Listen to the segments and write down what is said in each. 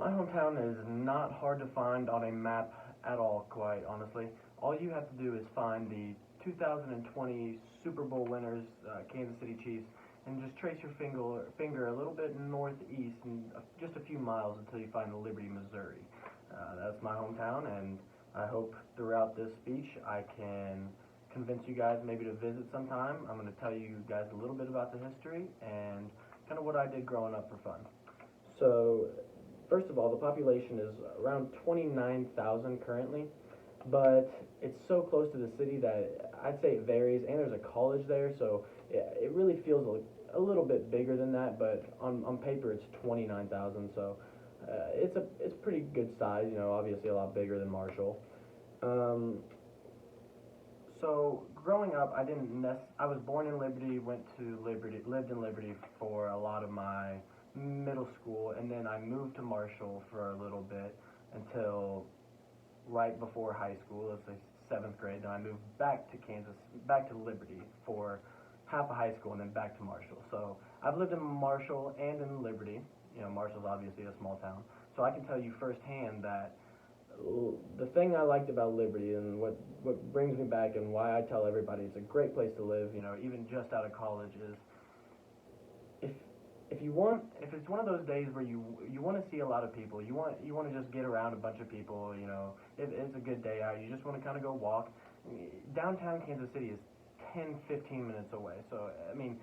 My hometown is not hard to find on a map at all, quite honestly. All you have to do is find the 2020 Super Bowl winners, Kansas City Chiefs, and just trace your finger a little bit northeast and just a few miles until you find Liberty, Missouri. That's my hometown, and I hope throughout this speech I can convince you guys maybe to visit sometime. I'm going to tell you guys a little bit about the history and kind of what I did growing up for fun. So, first of all, the population is around 29,000 currently, but it's so close to the city that I'd say it varies, and there's a college there, so it really feels a little bit bigger than that, but on paper it's 29,000, so it's pretty good size, obviously a lot bigger than Marshall. Um, so growing up, I was born in Liberty, went to Liberty, lived in Liberty for a lot of my middle school, and then I moved to Marshall for a little bit until right before high school, let's say seventh grade. Then I moved back to Kansas, back to Liberty for half of high school, and then back to Marshall. So I've lived in Marshall and in Liberty. Marshall's obviously a small town, so I can tell you firsthand that the thing I liked about Liberty and what brings me back and why I tell everybody it's a great place to live, even just out of college, is if if it's one of those days where you want to see a lot of people, you want to just get around a bunch of people, if it's a good day out, you just want to kind of go walk. Downtown Kansas City is 10-15 minutes away, so I mean,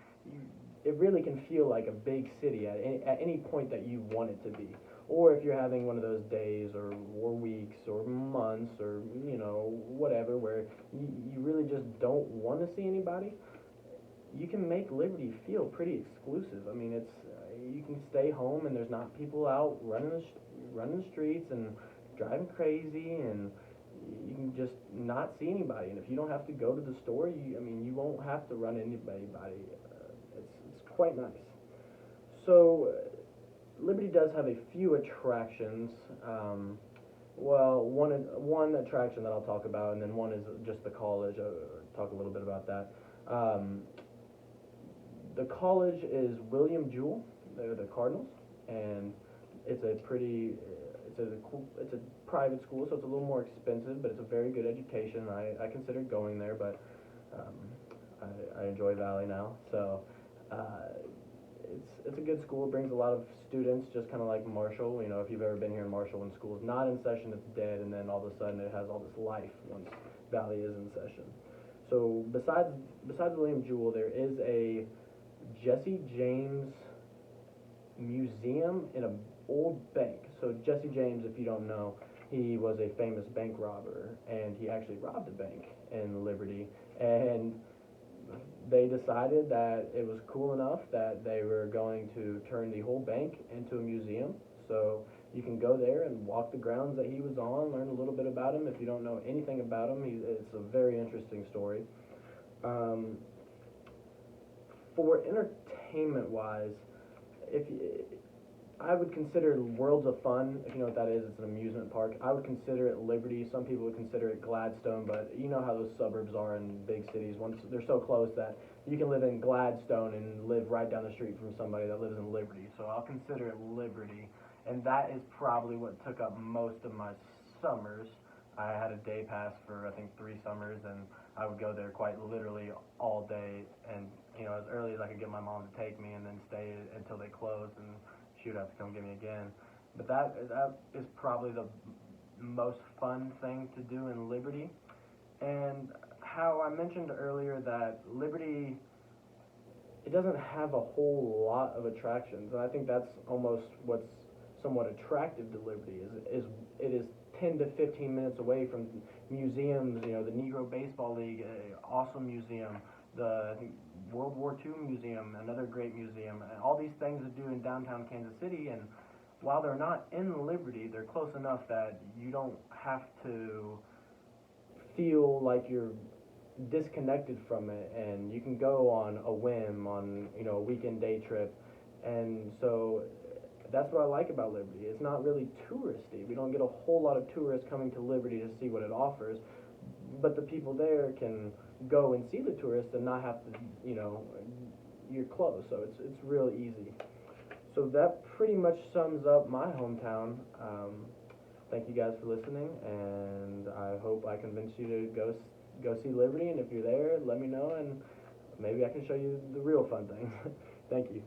it really can feel like a big city at any point that you want it to be. Or if you're having one of those days or weeks or months or whatever where you really just don't want to see anybody, you can make Liberty feel pretty exclusive. I mean, it's you can stay home and there's not people out running the streets and driving crazy, and you can just not see anybody. And if you don't have to go to the store, you won't have to run into anybody. It's quite nice. So Liberty does have a few attractions. Well, one attraction that I'll talk about, and then one is just the college. I'll talk a little bit about that. Um, the college is William Jewell. They're the Cardinals, and it's a pretty it's a private school, so it's a little more expensive, but it's a very good education. I considered going there, but um, I enjoy Valley now, so it's a good school. It brings a lot of students, just kind of like Marshall. If you've ever been here in Marshall, when school's not in session, it's dead, and then all of a sudden it has all this life once Valley is in session. So besides William Jewell, there is a Jesse James museum in an old bank. So Jesse James, if you don't know, he was a famous bank robber, and he actually robbed a bank in Liberty, and they decided that it was cool enough that they were going to turn the whole bank into a museum. So you can go there and walk the grounds that he was on, learn a little bit about him. If you don't know anything about him, it's a very interesting story. Um, for entertainment wise, if you, I would consider Worlds of Fun, if you know what that is, it's an amusement park. I would consider it Liberty. Some people would consider it Gladstone, but you know how those suburbs are in big cities. Once they're so close that you can live in Gladstone and live right down the street from somebody that lives in Liberty. So I'll consider it Liberty, and that is probably what took up most of my summers. I had a day pass for I think 3 summers, and I would go there quite literally all day, and as early as I could get my mom to take me, and then stay until they closed, and she would have to come get me again. But that is probably the most fun thing to do in Liberty. And how I mentioned earlier that Liberty, it doesn't have a whole lot of attractions, and I think that's almost what's somewhat attractive to Liberty is it is 10 to 15 minutes away from museums. The Negro Baseball League, awesome museum. The World War II museum, another great museum, and all these things to do in downtown Kansas City. And while they're not in Liberty, they're close enough that you don't have to feel like you're disconnected from it, and you can go on a whim on a weekend day trip. And so that's what I like about Liberty. It's not really touristy. We don't get a whole lot of tourists coming to Liberty to see what it offers, but the people there can go and see the tourists and not have to, you're close, so it's real easy. So that pretty much sums up my hometown. Thank you guys for listening, and I hope I convince you to go see Liberty. And if you're there, let me know, and maybe I can show you the real fun things. Thank you.